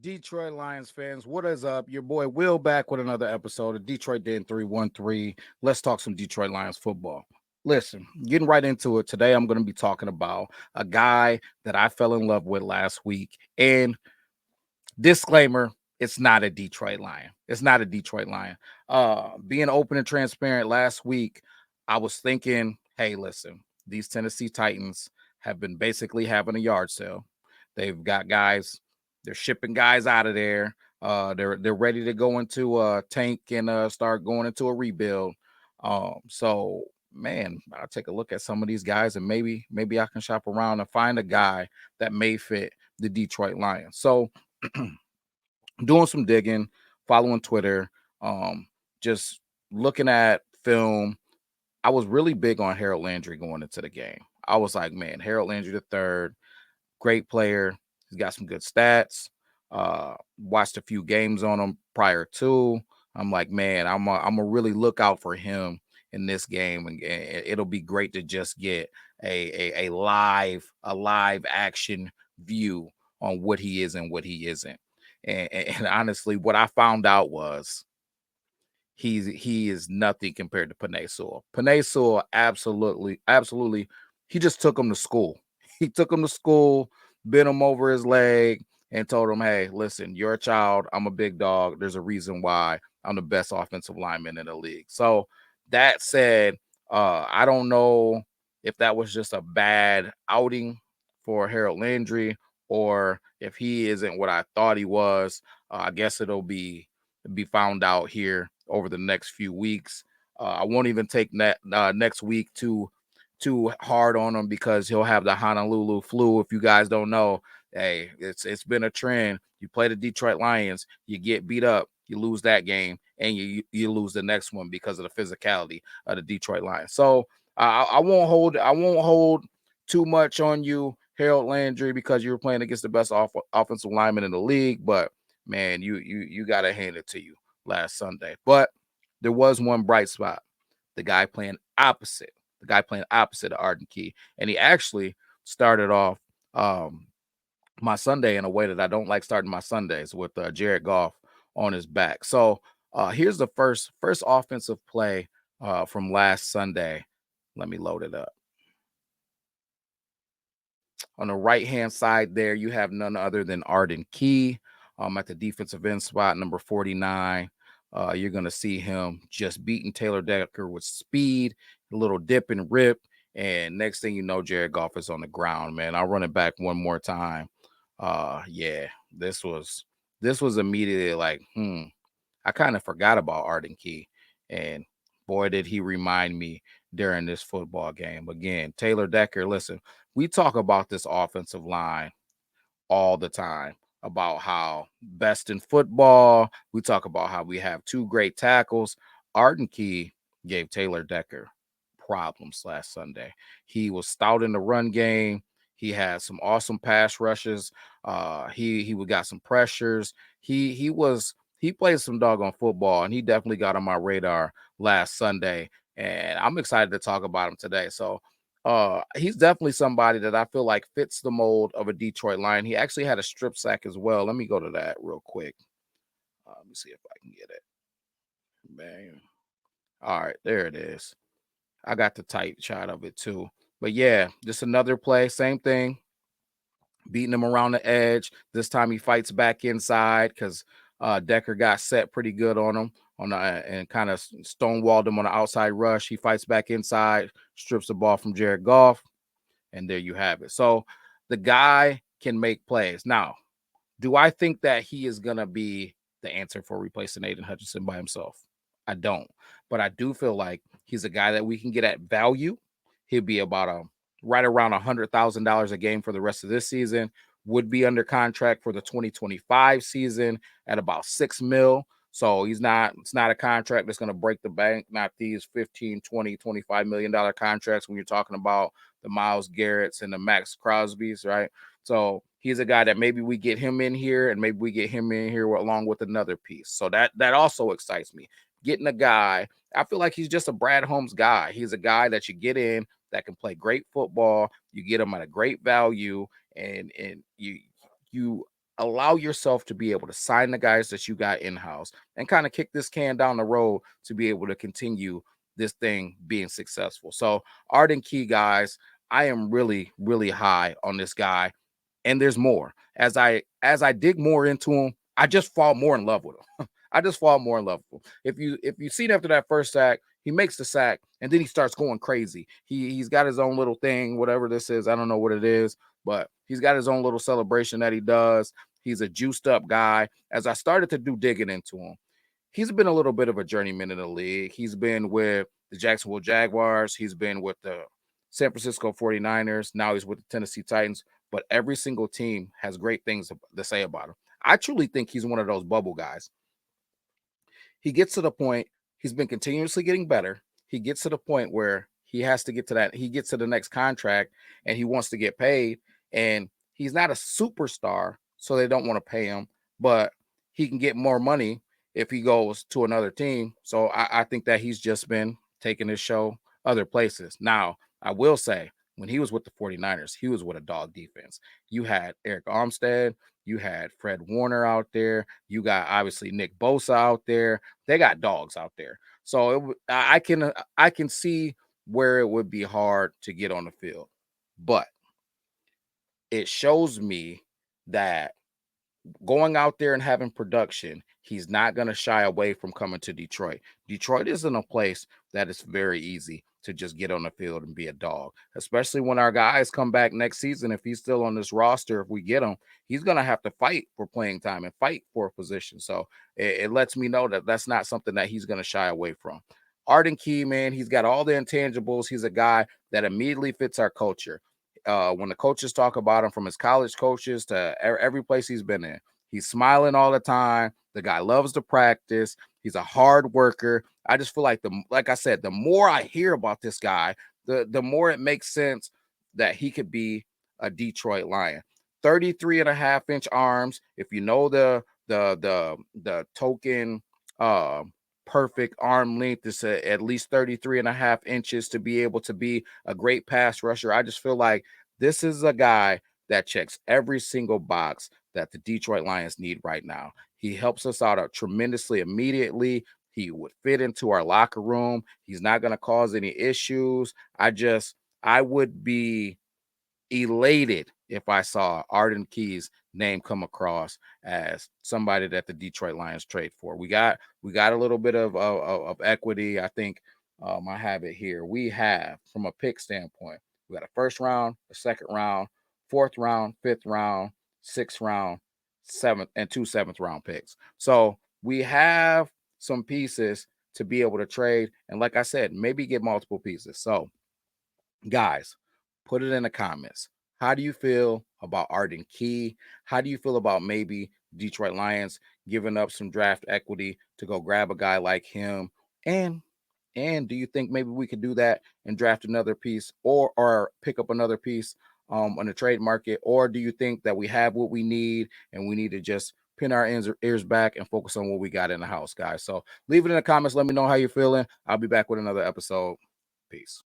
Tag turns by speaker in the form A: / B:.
A: Detroit Lions fans, what is up? Your boy Will back with another episode of Detroit Den 313. Let's talk some Detroit Lions football. Listen, getting right into it today, I'm going to be talking about a guy that I fell in love with last week. And disclaimer, it's not a Detroit Lion. It's not a Detroit Lion. Being open and transparent, last week, I was thinking, hey, listen, these Tennessee Titans have been basically having a yard sale. They've got guys, they're shipping guys out of there. They're ready to go into a tank and start going into a rebuild. So man, I'll take a look at some of these guys and maybe I can shop around and find a guy that may fit the Detroit Lions. So doing some digging, following Twitter, just looking at film. I was really big on Harold Landry going into the game. I was like, man, Harold Landry the third, great player. He's got some good stats. Watched a few games on him prior to. I'm like, man, I'm a really look out for him in this game, and it'll be great to just get a live action view on what he is and what he isn't. And honestly, what I found out was he is nothing compared to Panay Sewell. Panay Sewell, absolutely, he just took him to school. He took him to school, bent him over his leg, and told him, "Hey, listen, you're a child. I'm a big dog. There's a reason why I'm the best offensive lineman in the league." So that said, I don't know if that was just a bad outing for Harold Landry or if he isn't what I thought he was. I guess it'll be found out here over the next few weeks. I won't even take next week too hard on him because he'll have the Honolulu flu. If you guys don't know, hey, it's been a trend. You play the Detroit Lions, you get beat up, you lose that game, and you lose the next one because of the physicality of the Detroit Lions. So I won't hold too much on you, Harold Landry, because you were playing against the best offensive lineman in the league. But man, you got to hand it to you last Sunday. But there was one bright spot. The guy playing opposite. The guy playing opposite of Arden Key, and he actually started off my Sunday in a way that I don't like starting my Sundays with Jared Goff on his back. So here's the first offensive play from last Sunday. Let me load it up. On the right-hand side there, you have none other than Arden Key at the defensive end spot, number 49. You're going to see him just beating Taylor Decker with speed, a little dip and rip. And next thing you know, Jared Goff is on the ground, man. I'll run it back one more time. Yeah, this was immediately like, I kind of forgot about Arden Key. And boy, did he remind me during this football game. Again, Taylor Decker, listen, we talk about this offensive line all the time about how best in football. We talk about how we have two great tackles. Arden Key gave Taylor Decker problems last Sunday. He was stout in the run game. He had some awesome pass rushes. He got some pressures. He played some doggone football, and he definitely got on my radar last Sunday. And I'm excited to talk about him today. So he's definitely somebody that I feel like fits the mold of a Detroit Lion. He actually had a strip sack as well. Let me go to that real quick. Let me see if I can get it. Bang. All right, there it is. I got the tight shot of it too. But yeah, just another play, same thing, beating him around the edge. This time he fights back inside because Decker got set pretty good on him and kind of stonewalled him on the outside rush. He fights back inside, strips the ball from Jared Goff, and there you have it. So the guy can make plays. Now, do I think that he is going to be the answer for replacing Aiden Hutchinson by himself? I don't. But I do feel like he's a guy that we can get at value. He'll be about right around $100,000 a game for the rest of this season. Would be under contract for the 2025 season at about $6 million. So it's not a contract that's going to break the bank, not these 15, 20, $25 million contracts when you're talking about the Myles Garretts and the Max Crosbys, right? So he's a guy that maybe we get him in here and maybe we get him in here along with another piece. So that also excites me. Getting a guy, I feel like he's just a Brad Holmes guy. He's a guy that you get in that can play great football. You get him at a great value, and you allow yourself to be able to sign the guys that you got in-house and kind of kick this can down the road to be able to continue this thing being successful. So Arden Key, guys, I am really, really high on this guy. And there's more. As I dig more into him, I just fall more in love with him. I just fall more in love with him. If you see after that first sack, he makes the sack and then he starts going crazy. He's got his own little thing, whatever this is. I don't know what it is, but he's got his own little celebration that he does. He's a juiced up guy. As I started to do digging into him, he's been a little bit of a journeyman in the league. He's been with the Jacksonville Jaguars. He's been with the San Francisco 49ers. Now he's with the Tennessee Titans. But every single team has great things to say about him. I truly think he's one of those bubble guys. He gets to the point, he's been continuously getting better. He gets to the point where he has to get to that. He gets to the next contract and he wants to get paid. And he's not a superstar, so they don't want to pay him, but he can get more money if he goes to another team. So I think that he's just been taking his show other places. Now, I will say, when he was with the 49ers, he was with a dog defense. You had Eric Armstead, you had Fred Warner out there, you got obviously Nick Bosa out there. They got dogs out there. So I can see where it would be hard to get on the field. But it shows me that going out there and having production, he's not going to shy away from coming to Detroit. Detroit isn't a place that is very easy to just get on the field and be a dog, especially when our guys come back next season. If he's still on this roster, if we get him, he's going to have to fight for playing time and fight for a position. So it lets me know that that's not something that he's going to shy away from. Arden Key, man, he's got all the intangibles. He's a guy that immediately fits our culture. When the coaches talk about him, from his college coaches to every place he's been in, he's smiling all the time. The guy loves to practice. He's a hard worker. I just feel like like I said, the more I hear about this guy, the more it makes sense that he could be a Detroit Lion. 33.5-inch arms. If you know the token perfect arm length is at least 33.5 inches to be able to be a great pass rusher. I just feel like this is a guy that checks every single box that the Detroit Lions need right now. He helps us out tremendously immediately. He would fit into our locker room. He's not going to cause any issues. I would be elated if I saw Arden Key's name come across as somebody that the Detroit Lions trade for. We got a little bit of equity. I think I have it here. We have, from a pick standpoint, we got a first round, a second round, fourth round, fifth round, sixth round, seventh, and 2 7th-round picks. So we have some pieces to be able to trade. And like I said, maybe get multiple pieces. So guys, put it in the comments. How do you feel about Arden Key? How do you feel about maybe Detroit Lions giving up some draft equity to go grab a guy like him? And do you think maybe we could do that and draft another piece or pick up another piece on the trade market? Or do you think that we have what we need and we need to just pin our ears back and focus on what we got in the house, guys? So leave it in the comments. Let me know how you're feeling. I'll be back with another episode. Peace.